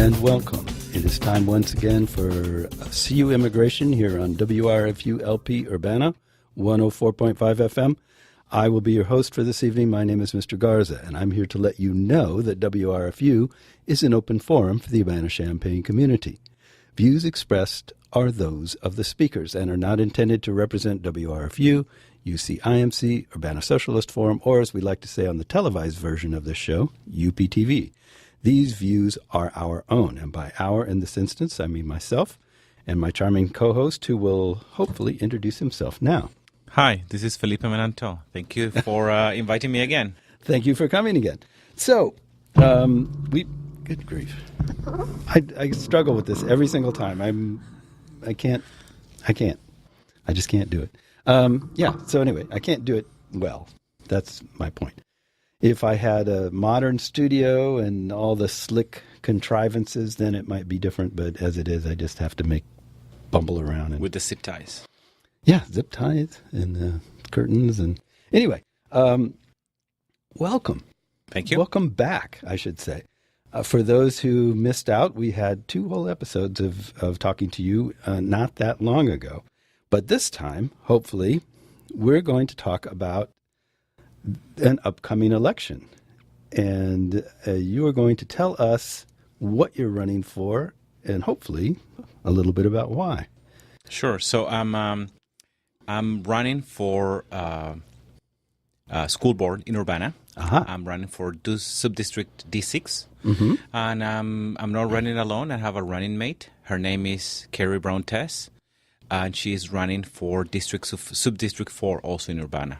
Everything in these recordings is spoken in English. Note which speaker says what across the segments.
Speaker 1: and welcome. It is time once again for CU Immigration here on WRFU LP Urbana, 104.5 FM. I will be your host for this evening. My name is Mr. Garza, and I'm here to let you know that WRFU is an open forum for the Urbana-Champaign community. Views expressed are those of the speakers and are not intended to represent WRFU, UCIMC, Urbana Socialist Forum, or as we like to say on the televised version of this show, UPTV. These views are our own, and by our in this instance, I mean myself and my charming co-host who will hopefully introduce himself now.
Speaker 2: Hi, this is Felipe Menanteau. Thank you for inviting me again.
Speaker 1: Thank you for coming again. So, good grief. I struggle with this every single time. I just can't do it. So anyway, I can't do it well. That's my point. If I had a modern studio and all the slick contrivances, then it might be different. But as it is, I just have to bumble around.
Speaker 2: With the zip ties.
Speaker 1: Yeah, zip ties and curtains. And anyway, welcome.
Speaker 2: Thank you.
Speaker 1: Welcome back, I should say. For those who missed out, we had 2 whole episodes of talking to you not that long ago. But this time, hopefully, we're going to talk about an upcoming election. And you are going to tell us what you're running for and hopefully a little bit about why.
Speaker 2: Sure. So I'm running for school board in Urbana.
Speaker 1: Uh-huh.
Speaker 2: I'm running for subdistrict D6.
Speaker 1: Mm-hmm.
Speaker 2: And I'm not running alone. I have a running mate. Her name is Carrie Brown Tess. And she is running for subdistrict 4 also in Urbana.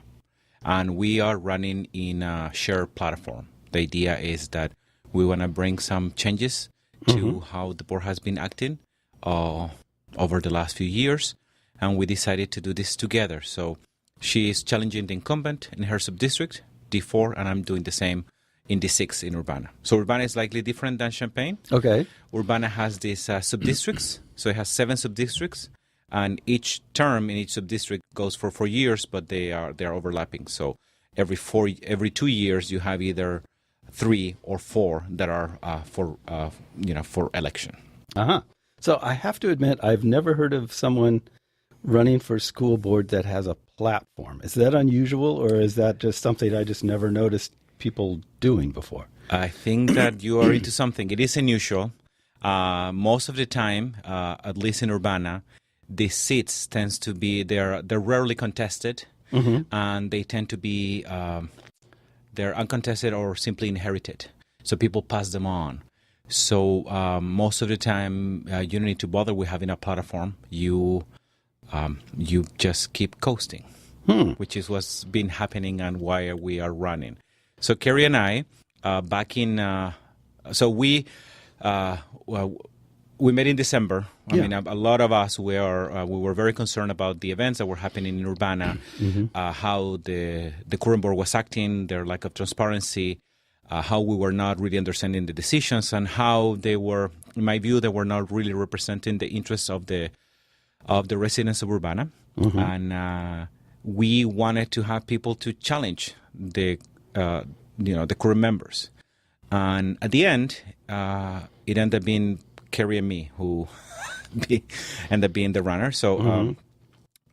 Speaker 2: And we are running in a shared platform. The idea is that we want to bring some changes to how the board has been acting over the last few years. And we decided to do this together. So she is challenging the incumbent in her subdistrict, D4, and I'm doing the same in D6 in Urbana. So Urbana is slightly different than Champaign.
Speaker 1: Okay.
Speaker 2: Urbana has these subdistricts. So it has 7 subdistricts. And each term in each subdistrict goes for 4 years, but they are overlapping. So every 2 years you have either 3 or 4 that are for election.
Speaker 1: Uh-huh. So I have to admit, I've never heard of someone running for school board that has a platform. Is that unusual, or is that just something I just never noticed people doing before?
Speaker 2: I think that you are into something. It is unusual. Most of the time, at least in Urbana, the seats tends to be they're rarely contested, and they tend to be they're uncontested or simply inherited. So people pass them on. So most of the time, you don't need to bother with having a platform. You just keep coasting, which is what's been happening and why we are running. So Carrie and I, back in we met in December. I mean, a lot of us we were very concerned about the events that were happening in Urbana, how the current board was acting, their lack of transparency, how we were not really understanding the decisions, and how they were, in my view, they were not really representing the interests of the residents of Urbana. And we wanted to have people to challenge the current members. And at the end, it ended up being Carrie and me who ended up being the runner. So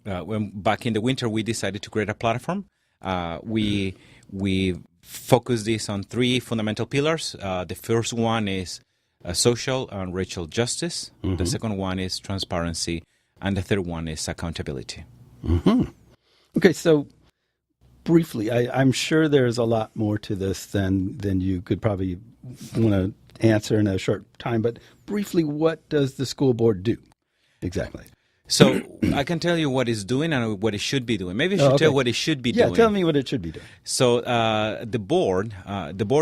Speaker 2: when back in the winter, we decided to create a platform. We focused this on 3 fundamental pillars. The first one is social and racial justice. The second one is transparency. And the third one is accountability.
Speaker 1: Okay, so briefly, I'm sure there's a lot more to this than you could probably want to answer in a short time, but briefly, what does the school board do exactly?
Speaker 2: So I can tell you what it's doing and what it should be doing. Maybe I should tell what it should be doing.
Speaker 1: Yeah, tell me what it should be doing.
Speaker 2: So the board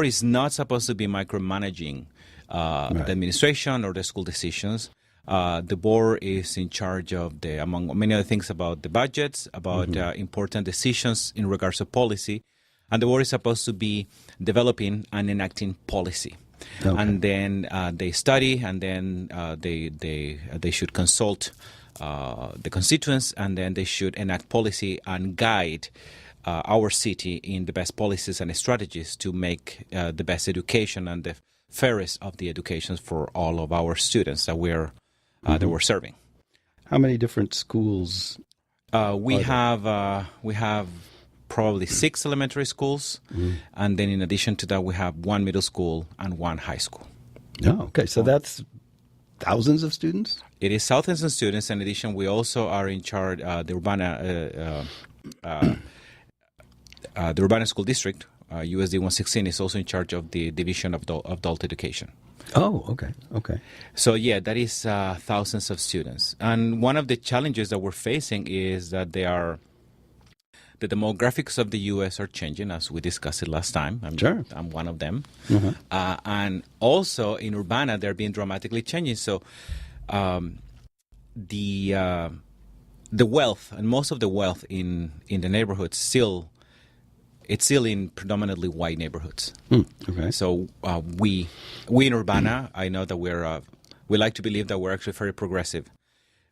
Speaker 2: is not supposed to be micromanaging the administration or the school decisions. The board is in charge of among many other things, about the budgets, about important decisions in regards to policy, and the board is supposed to be developing and enacting policy. Okay. And then they study, and then they should consult the constituents, and then they should enact policy and guide our city in the best policies and strategies to make the best education and the fairest of the educations for all of our students that we're serving.
Speaker 1: How many different schools?
Speaker 2: We have probably 6 elementary schools, and then in addition to that, we have 1 middle school and 1 high school.
Speaker 1: Oh, okay. So that's thousands of students?
Speaker 2: It is thousands of students. In addition, we also are in charge, the Urbana School District, USD 116, is also in charge of the Division of Adult Education.
Speaker 1: Oh, okay, okay.
Speaker 2: So, yeah, that is thousands of students. And one of the challenges that we're facing is that the demographics of the U.S. are changing, as we discussed it last time.
Speaker 1: Sure.
Speaker 2: I'm one of them. And also in Urbana, they're being dramatically changing. So the wealth, and most of the wealth in the neighborhoods it's still in predominantly white neighborhoods.
Speaker 1: Okay.
Speaker 2: So we in Urbana, I know that we like to believe that we're actually very progressive.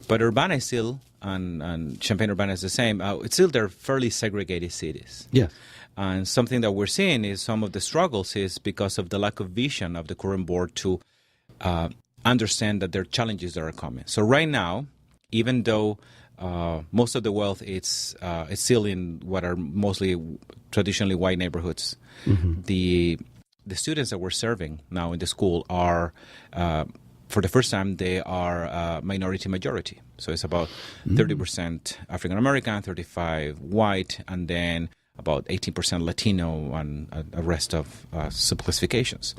Speaker 2: But Urbana is still, and Champaign-Urbana is the same, they're fairly segregated cities.
Speaker 1: Yes.
Speaker 2: And something that we're seeing is some of the struggles is because of the lack of vision of the current board to understand that there are challenges that are coming. So right now, even though most of the wealth it's still in what are mostly traditionally white neighborhoods, the students that we're serving now in the school are for the first time, they are minority majority. So it's about 30% African American, 35% white, and then about 18% Latino, and a rest of subclassifications.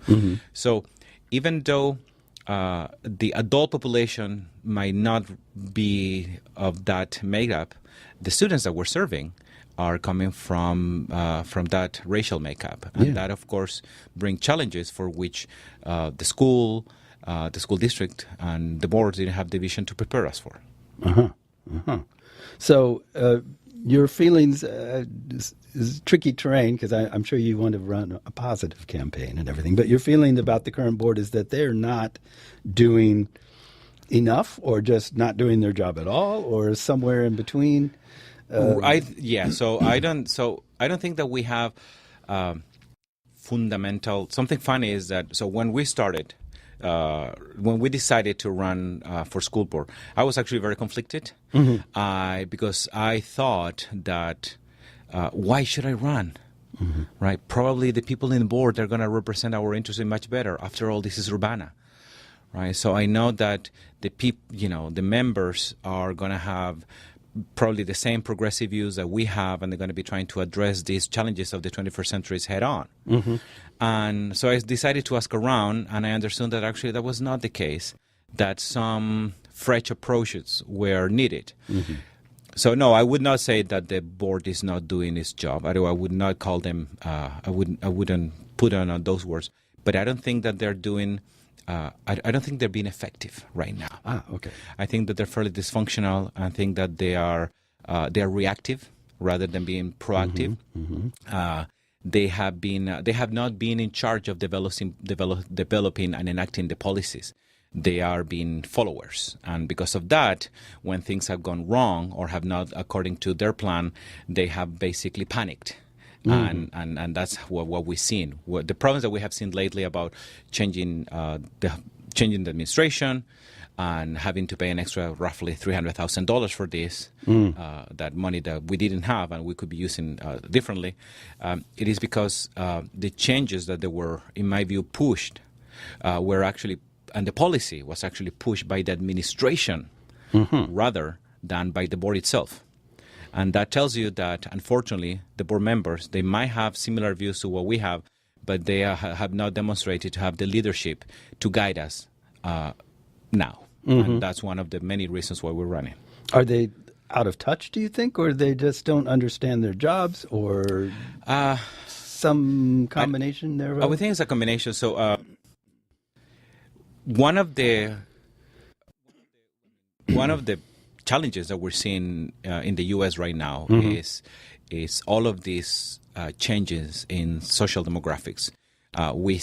Speaker 2: So even though the adult population might not be of that makeup, the students that we're serving are coming from that racial makeup, and that, of course, brings challenges for which the school district and the board didn't have the vision to prepare us for.
Speaker 1: So your feelings is tricky terrain, because I'm sure you want to run a positive campaign and everything, but your feeling about the current board is that they're not doing enough, or just not doing their job at all, or somewhere in between.
Speaker 2: So I don't think that we have fundamental. Something funny is that when we started. When we decided to run for school board, I was actually very conflicted because I thought that why should I run? Right? Probably the people in the board are going to represent our interests much better. After all, this is Urbana, right? So I know that the members are going to have probably the same progressive views that we have, and they're going to be trying to address these challenges of the 21st century head on. And so I decided to ask around, and I understood that actually that was not the case, that some fresh approaches were needed. So no, I would not say that the board is not doing its job. I would not call them, I wouldn't put on those words, but I don't think that they're doing I don't think they're being effective right now.
Speaker 1: Okay.
Speaker 2: I think that they're fairly dysfunctional. I think that they are reactive rather than being proactive. They have not been in charge of developing and enacting the policies. They are being followers, and because of that, when things have gone wrong or have not according to their plan, they have basically panicked. And that's what we've seen. The problems that we have seen lately about changing the administration and having to pay an extra roughly $300,000 for this, that money that we didn't have and we could be using differently, it is because the changes that they were, in my view, pushed were actually, and the policy was actually pushed by the administration rather than by the board itself. And that tells you that, unfortunately, the board members, they might have similar views to what we have, but they have not demonstrated to have the leadership to guide us now. And that's one of the many reasons why we're running.
Speaker 1: Are they out of touch, do you think, or they just don't understand their jobs, or some combination thereof?
Speaker 2: I would think it's a combination. So one of the challenges that we're seeing in the U.S. right now is all of these changes in social demographics. I've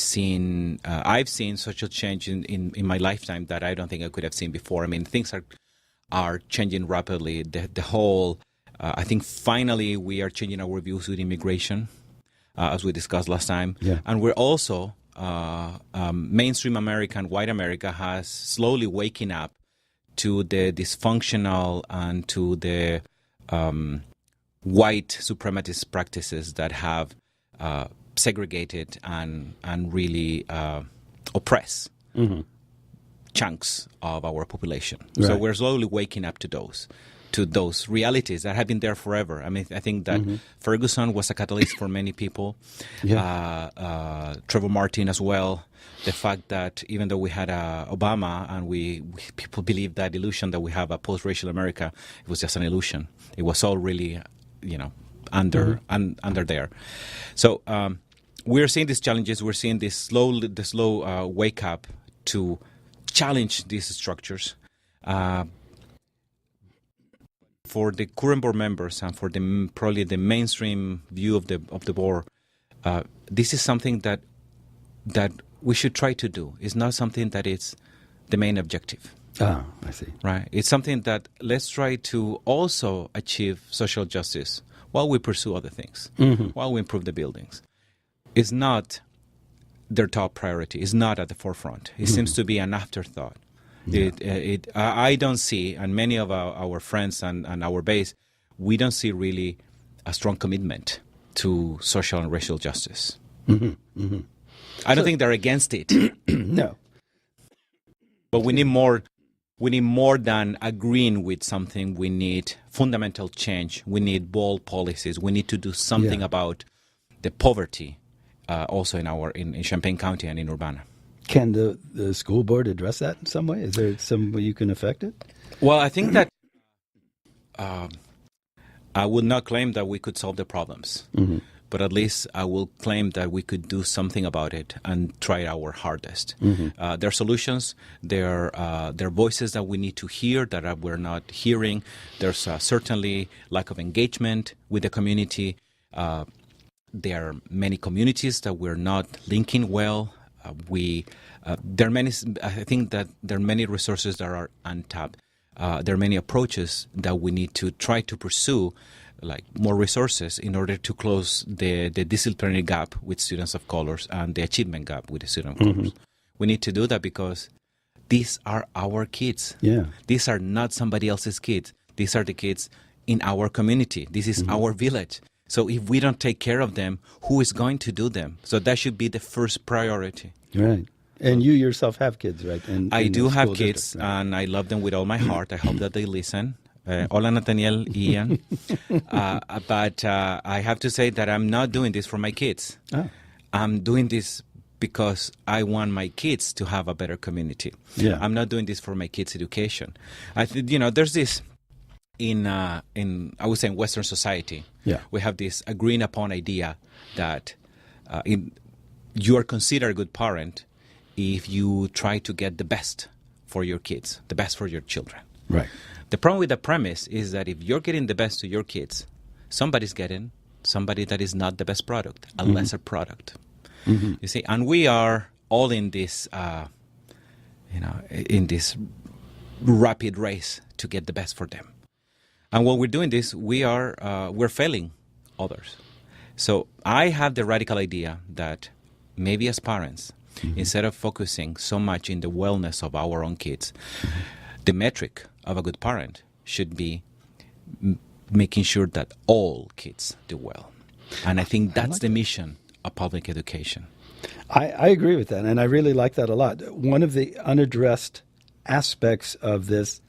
Speaker 2: seen social change in my lifetime that I don't think I could have seen before. I mean, things are changing rapidly. The whole, I think finally we are changing our views with immigration, as we discussed last time.
Speaker 1: Yeah.
Speaker 2: And we're also mainstream American, white America, has slowly waking up to the dysfunctional and to the white supremacist practices that have segregated and really oppress chunks of our population.
Speaker 1: Right.
Speaker 2: So we're slowly waking up to those realities that have been there forever. I mean, I think that Ferguson was a catalyst for many people.
Speaker 1: Yeah.
Speaker 2: Trevor Martin as well. The fact that even though we had Obama and people believe that illusion that we have a post-racial America, it was just an illusion. It was all really, under there. So we're seeing these challenges. We're seeing the slow wake up to challenge these structures. For the current board members and for probably the mainstream view of the board, this is something that we should try to do. It's not something that is the main objective.
Speaker 1: Ah, I see.
Speaker 2: Right. It's something that let's try to also achieve social justice while we pursue other things, while we improve the buildings. It's not their top priority. It's not at the forefront. It seems to be an afterthought. Yeah. I don't see, and many of our friends and our base, we don't see really a strong commitment to social and racial justice. I don't think they're against it.
Speaker 1: No.
Speaker 2: But we need more. We need more than agreeing with something. We need fundamental change. We need bold policies. We need to do something about the poverty, also in Champaign County and in Urbana.
Speaker 1: Can the school board address that in some way? Is there some way you can affect it?
Speaker 2: Well, I think that I would not claim that we could solve the problems, but at least I will claim that we could do something about it and try our hardest. There are solutions. There are voices that we need to hear that we're not hearing. There's certainly lack of engagement with the community. There are many communities that we're not linking well. There are many. I think that there are many resources that are untapped. There are many approaches that we need to try to pursue, like more resources in order to close the disciplinary gap with students of colors and the achievement gap with the students of colors. We need to do that because these are our kids. Yeah. These are not somebody else's kids. These are the kids in our community. This is our village. So if we don't take care of them, who is going to do them? So that should be the first priority.
Speaker 1: Right. And you yourself have kids, right?
Speaker 2: I do have kids, and I love them with all my heart. I hope that they listen. Hola, Nathaniel, Ian. But I have to say that I'm not doing this for my kids. Oh. I'm doing this because I want my kids to have a better community. Yeah. I'm not doing this for my kids' education. There's this in I would say in Western society. Yeah. We have this agreed upon idea that you are considered a good parent if you try to get the best for your kids, the best for your children. Right. The problem with the premise is that if you're getting the best to your kids, somebody's getting somebody that is not the best product, a lesser product. You see, and we are all in this, in this rapid race to get the best for them. And while we're doing this, we're failing others. So I have the radical idea that maybe as parents, instead of focusing so much in the wellness of our own kids, the metric of a good parent should be making sure that all kids do well. And I think that's the mission of public education.
Speaker 1: I agree with that, and I really like that a lot. One of the unaddressed aspects of this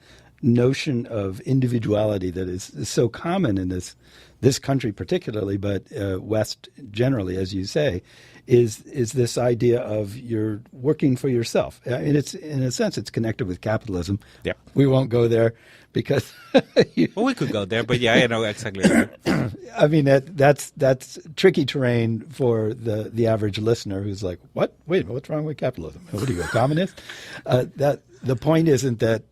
Speaker 1: notion of individuality that is so common in this country particularly, but West generally, as you say, is this idea of you're working for yourself. I mean, it's in a sense it's connected with capitalism. Yeah, we won't go there because
Speaker 2: well, we could go there, but yeah, I know exactly. Right.
Speaker 1: I mean that's tricky terrain for the average listener who's like, what? Wait, what's wrong with capitalism? What are you, a communist? That the point isn't that.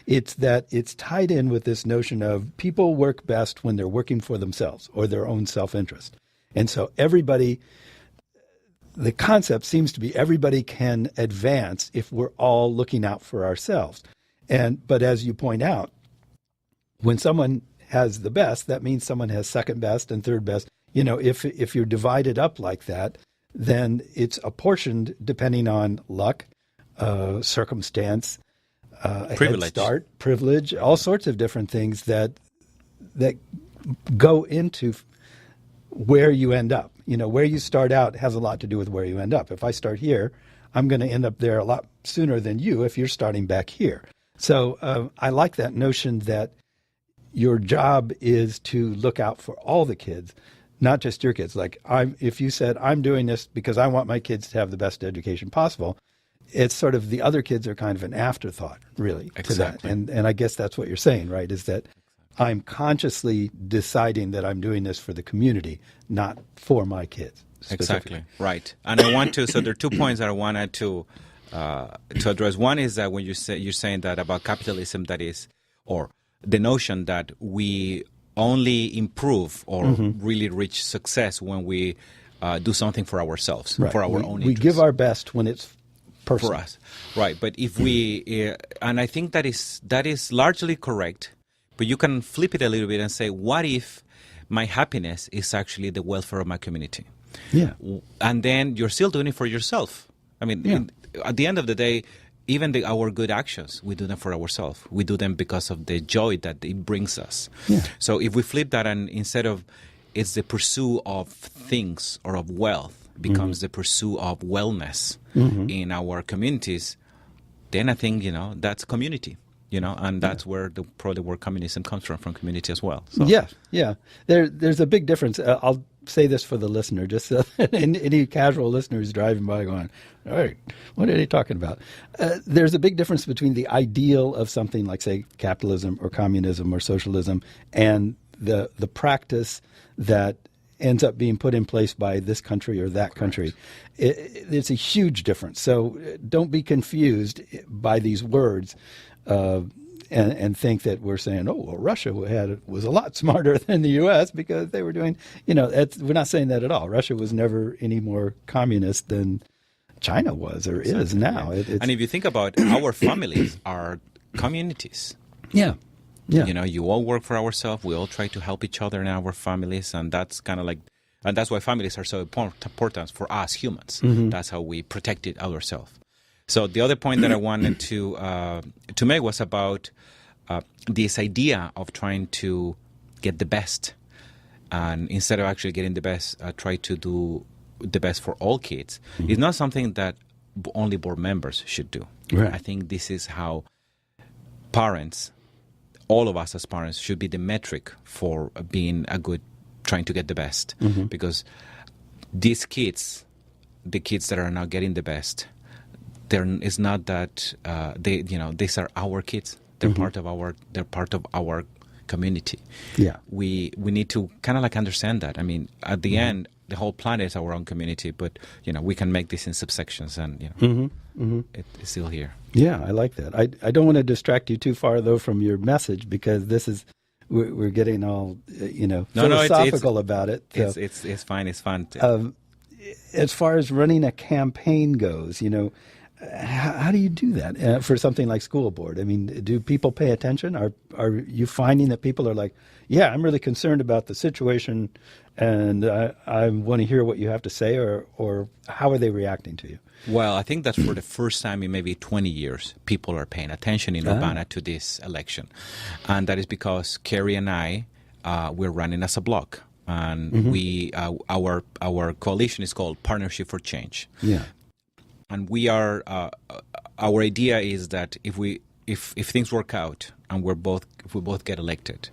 Speaker 1: It's that it's tied in with this notion of people work best when they're working for themselves or their own self-interest. And so the concept seems to be everybody can advance if we're all looking out for ourselves. But as you point out, when someone has the best, that means someone has second best and third best. If you're divided up like that, then it's apportioned depending on luck, circumstance, a head start, privilege, all sorts of different things that go into where you end up. Where you start out has a lot to do with where you end up. If I start here, I'm going to end up there a lot sooner than you if you're starting back here. So I like that notion that your job is to look out for all the kids, not just your kids. Like if you said, I'm doing this because I want my kids to have the best education possible, it's sort of the other kids are kind of an afterthought, really,
Speaker 2: exactly.
Speaker 1: to that. And I guess that's what you're saying, right, is that I'm consciously deciding that I'm doing this for the community, not for my kids.
Speaker 2: Exactly, right. And I want to, so there are 2 points that I wanted to address. One is that when you're saying that about capitalism, that is, or the notion that we only improve or really reach success when we do something for ourselves, for our own interests.
Speaker 1: We give our best when it's personal.
Speaker 2: For us, right. But if we, and I think that is largely correct, but you can flip it a little bit and say, what if my happiness is actually the welfare of my community?
Speaker 1: Yeah.
Speaker 2: And then you're still doing it for yourself. I mean, at the end of the day, even our good actions, we do them for ourselves. We do them because of the joy that it brings us.
Speaker 1: Yeah.
Speaker 2: So if we flip that, and instead of it's the pursuit of things or of wealth becomes the pursuit of wellness in our communities, then I think, that's community. And that's where the word communism comes from community as well. So.
Speaker 1: Yeah. There's a big difference. I'll say this for the listener, just so any casual listener who's driving by going, all right, what are they talking about? There's a big difference between the ideal of something like, say, capitalism or communism or socialism and the practice that ends up being put in place by this country or that country. It's a huge difference. So don't be confused by these words. And think that we're saying, Russia was a lot smarter than the U.S. because they were doing, we're not saying that at all. Russia was never any more communist than China was or is now.
Speaker 2: And if you think about our families are communities.
Speaker 1: Yeah.
Speaker 2: You all work for ourselves. We all try to help each other in our families. And that's kind of like, and that's why families are so important for us humans. That's how we protect it ourselves. So the other point that I wanted to make was about this idea of trying to get the best, and instead of actually getting the best, try to do the best for all kids. It's not something that only board members should do.
Speaker 1: Right.
Speaker 2: I think this is how parents, all of us as parents, should be the metric for being trying to get the best, because these kids, the kids that are now getting the best. It's not that these are our kids. They're part of our community. Yeah, we need to kind of like understand that. I mean, at the end, the whole planet is our own community, but we can make this in subsections, and it's still here.
Speaker 1: Yeah, I like that. I don't want to distract you too far though from your message, because this is we're getting all philosophical about it. So,
Speaker 2: it's fine. It's fun.
Speaker 1: As far as running a campaign goes, how do you do that for something like school board? I mean, do people pay attention? Are you finding that people are like, yeah, I'm really concerned about the situation and I want to hear what you have to say, or how are they reacting to you?
Speaker 2: Well, I think that for the first time in maybe 20 years, people are paying attention in Urbana to this election. And that is because Kerry and I, we're running as a bloc. And we our coalition is called Partnership for Change.
Speaker 1: Yeah.
Speaker 2: And we are our idea is that if things work out and if we both get elected,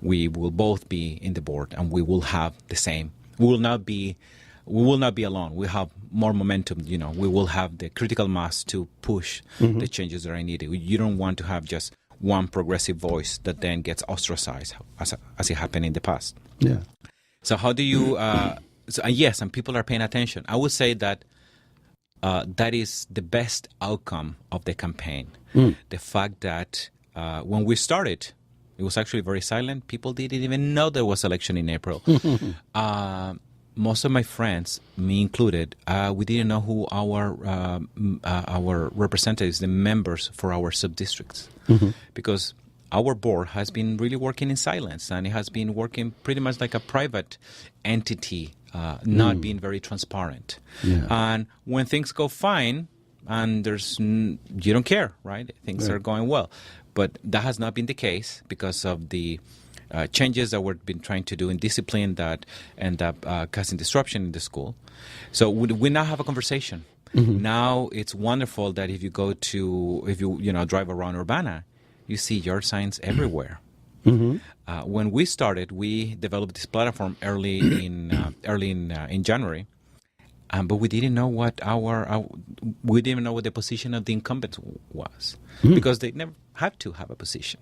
Speaker 2: we will both be in the board and we will have the same. We will not be alone. We have more momentum. We will have the critical mass to push the changes that are needed. You don't want to have just one progressive voice that then gets ostracized, as it happened in the past.
Speaker 1: Yeah.
Speaker 2: So how do you? Yes, and people are paying attention. I would say that. That is the best outcome of the campaign. The fact that when we started, it was actually very silent. People didn't even know there was election in April. Most of my friends, me included, we didn't know who our representatives, the members for our sub-districts, because our board has been really working in silence, and it has been working pretty much like a private entity not being very transparent.
Speaker 1: Yeah.
Speaker 2: And when things go fine, and you don't care, right? Things are going well. But that has not been the case because of the changes that we've been trying to do in discipline that end up causing disruption in the school. So we now have a conversation. Now it's wonderful that if you drive around Urbana, you see yard signs everywhere. When we started, we developed this platform early in January, but we didn't know what the position of the incumbents was because they never had to have a position.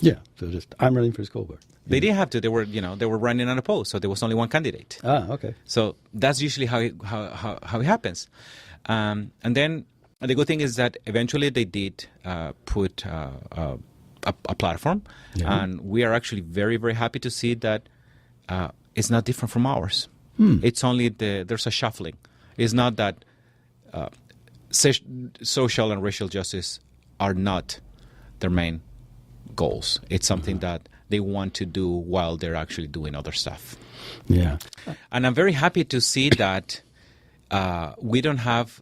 Speaker 1: Yeah, so just I'm running for school board.
Speaker 2: They didn't have to. They were running unopposed, so there was only one candidate.
Speaker 1: Ah, okay.
Speaker 2: So that's usually how it happens. And then the good thing is that eventually they did put a platform, and we are actually very, very happy to see that it's not different from ours. It's only there's a shuffling. It's not that social and racial justice are not their main goals. It's something that they want to do while they're actually doing other stuff.
Speaker 1: Yeah.
Speaker 2: And I'm very happy to see that we don't have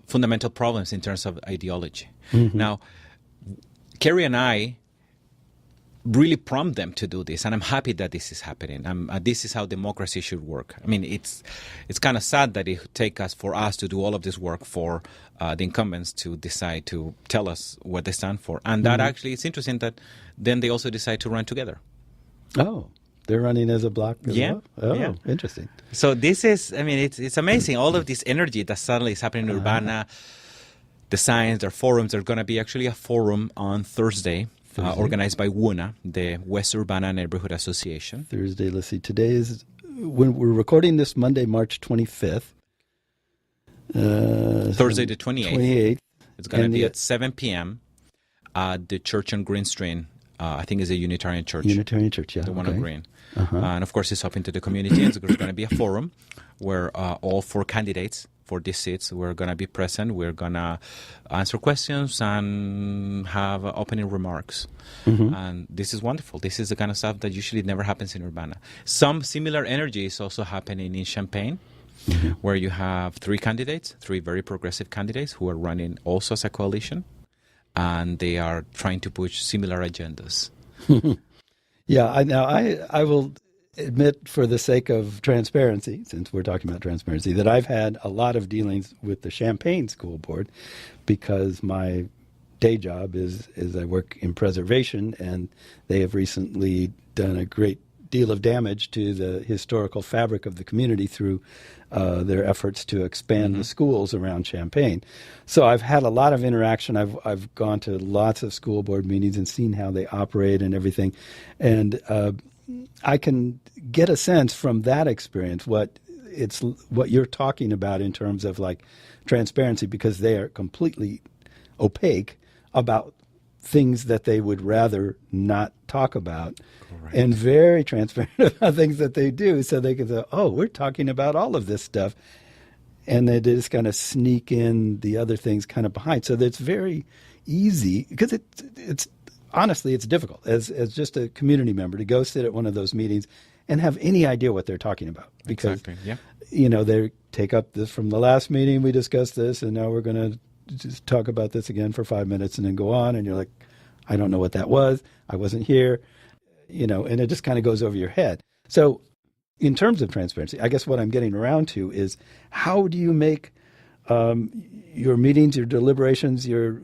Speaker 2: fundamental problems in terms of ideology. Now, Kerry and I really prompt them to do this, and I'm happy that this is happening. This is how democracy should work. I mean, it's kind of sad that it takes for us to do all of this work for the incumbents to decide to tell us what they stand for. And that actually, it's interesting that then they also decide to run together.
Speaker 1: Oh, they're running as a block as well? Oh, interesting.
Speaker 2: So this is, I mean, it's amazing. All of this energy that suddenly is happening in Urbana, the signs, their forums. There's going to be actually a forum on Thursday. Organized by WUNA, the West Urbana Neighborhood Association.
Speaker 1: Thursday, let's see, today is, when we're recording this Monday, March 25th.
Speaker 2: Thursday the 28th. It's going to be at 7 p.m. at the church on Green Street. I think it's a Unitarian church.
Speaker 1: Unitarian church, yeah.
Speaker 2: The one on Green. And of course, it's open to the community. And there's going to be a forum where all 4 candidates for these seats, we're going to be present. We're going to answer questions and have opening remarks. And this is wonderful. This is the kind of stuff that usually never happens in Urbana. Some similar energy is also happening in Champaign, where you have 3 candidates, 3 very progressive candidates who are running also as a coalition, and they are trying to push similar agendas.
Speaker 1: Yeah, I will admit, for the sake of transparency, since we're talking about transparency, that I've had a lot of dealings with the Champaign School Board because my day job is I work in preservation, and they have recently done a great deal of damage to the historical fabric of the community through their efforts to expand the schools around Champaign. So I've had a lot of interaction. I've gone to lots of school board meetings and seen how they operate and everything, and I can get a sense from that experience what you're talking about in terms of like transparency, because they are completely opaque about things that they would rather not talk about. Correct. And very transparent about things that they do, so they can say, oh, we're talking about all of this stuff, and they just kind of sneak in the other things kind of behind. So that's very easy, because it's honestly, it's difficult as just a community member to go sit at one of those meetings and have any idea what they're talking about. Because, they take up this from the last meeting, we discussed this, and now we're going to just talk about this again for 5 minutes and then go on. And you're like, I don't know what that was. I wasn't here, and it just kind of goes over your head. So in terms of transparency, I guess what I'm getting around to is, how do you make your meetings, your deliberations, your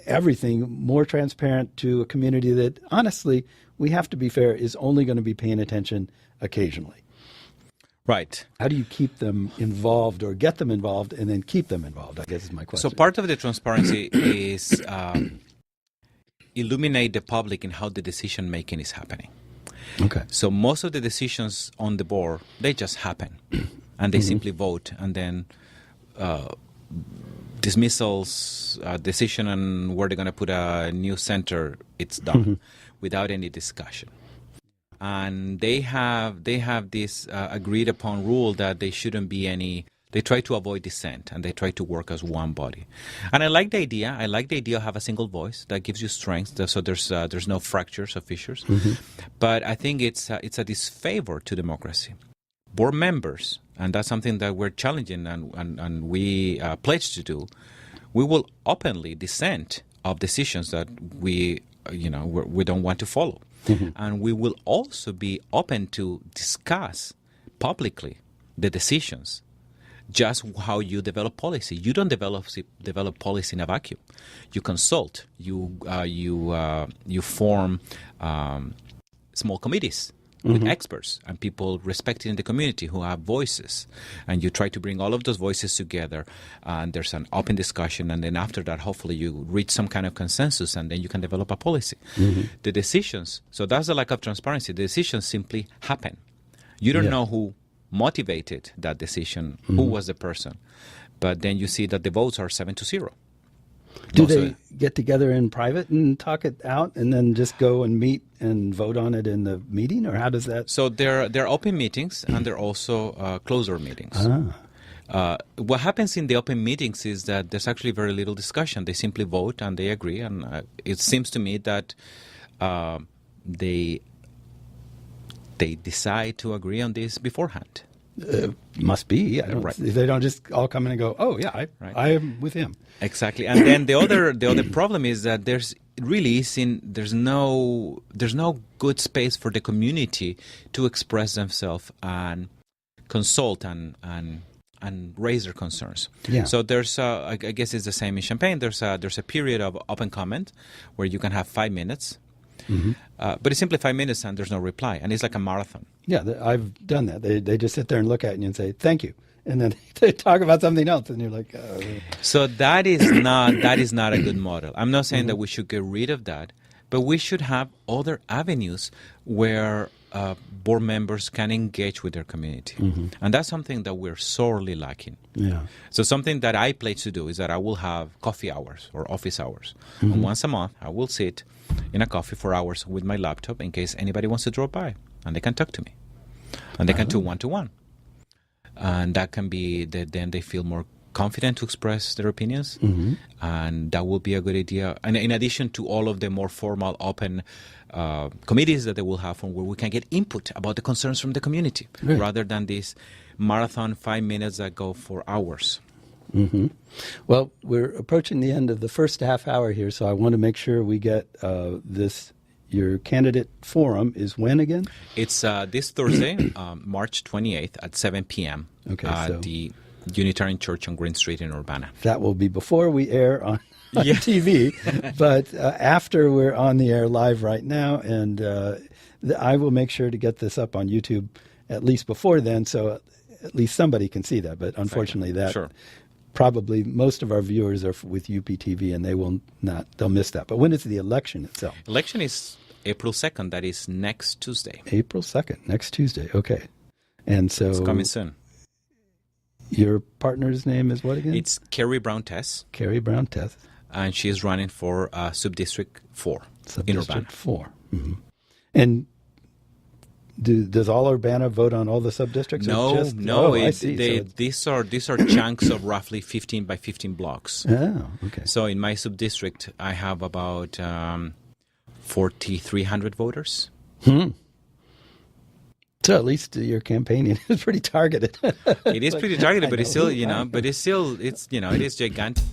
Speaker 1: everything more transparent to a community that, honestly, we have to be fair, is only going to be paying attention occasionally?
Speaker 2: Right.
Speaker 1: How do you keep them involved, or get them involved and then keep them involved, I guess is my question.
Speaker 2: So part of the transparency is illuminate the public in how the decision making is happening. Okay. So most of the decisions on the board, they just happen, and they simply vote, and then dismissals, decision on where they're going to put a new center, it's done without any discussion. And they have this agreed upon rule that they shouldn't be any. They try to avoid dissent, and they try to work as one body. And I like the idea. I like the idea of have a single voice that gives you strength, so there's no fractures or fissures. But I think it's a disfavor to democracy. Board members And that's something that we're challenging and we pledge to do. We will openly dissent of decisions that we don't want to follow. And we will also be open to discuss publicly the decisions, just how you develop policy. You don't develop policy in a vacuum. You consult. You form small committees with experts and people respected in the community who have voices, and you try to bring all of those voices together, and there's an open discussion, and then after that hopefully you reach some kind of consensus, and then you can develop a policy. The decisions, so that's the lack of transparency. The decisions simply happen. You don't know who motivated that decision, who was the person, but then you see that the votes are 7-0.
Speaker 1: Do they get together in private and talk it out and then just go and meet and vote on it in the meeting, or how does that?
Speaker 2: So there are open meetings and there are also closed-door meetings. What happens in the open meetings is that there's actually very little discussion. They simply vote and they agree, and it seems to me that they decide to agree on this beforehand.
Speaker 1: Must be. They don't just all come in and go, oh yeah, I am with him.
Speaker 2: Exactly. And then the other problem is that there's no good space for the community to express themselves and consult and raise their concerns. Yeah. So there's I guess it's the same in Champaign. There's a period of open comment where you can have 5 minutes. But it's simply 5 minutes and there's no reply, and it's like a marathon. Yeah,
Speaker 1: I've done that. They just sit there and look at you and say thank you, and then they talk about something else, and you're like,
Speaker 2: So that is not a good model. I'm not saying that we should get rid of that, but we should have other avenues where board members can engage with their community, and that's something that we're sorely lacking. Yeah. So something that I pledge to do is that I will have coffee hours or office hours, and once a month I will sit in a coffee for hours with my laptop in case anybody wants to drop by, and they can talk to me, and they can do one-to-one, and that can be that then they feel more confident to express their opinions, and that will be a good idea. And in addition to all of the more formal, open committees that they will have, from where we can get input about the concerns from the community, rather than this marathon 5 minutes that go for hours.
Speaker 1: Well, we're approaching the end of the first half hour here, so I want to make sure we get this. Your candidate forum is when again?
Speaker 2: It's this Thursday, March 28th at 7 p.m. At the Unitarian Church on Green Street in Urbana.
Speaker 1: That will be before we air on TV, but after we're on the air live right now, and I will make sure to get this up on YouTube at least before then, so at least somebody can see that. But unfortunately, probably most of our viewers are with UPTV, and they'll miss that. But when is the election itself?
Speaker 2: Election is April 2nd. That is next Tuesday.
Speaker 1: April 2nd, next Tuesday. Okay. And so
Speaker 2: it's coming soon.
Speaker 1: Your partner's name is what again?
Speaker 2: It's Carrie Brown-Tess.
Speaker 1: Carrie Brown-Tess.
Speaker 2: And she is running for Subdistrict 4 in Urbana.
Speaker 1: Subdistrict 4. And does all Urbana vote on all the subdistricts?
Speaker 2: No. I see. These are chunks of roughly 15 by 15 blocks.
Speaker 1: Oh, okay.
Speaker 2: So in my subdistrict, I have about 4,300 voters.
Speaker 1: So at least your campaigning is pretty targeted.
Speaker 2: It is pretty targeted, but it's still, it is gigantic.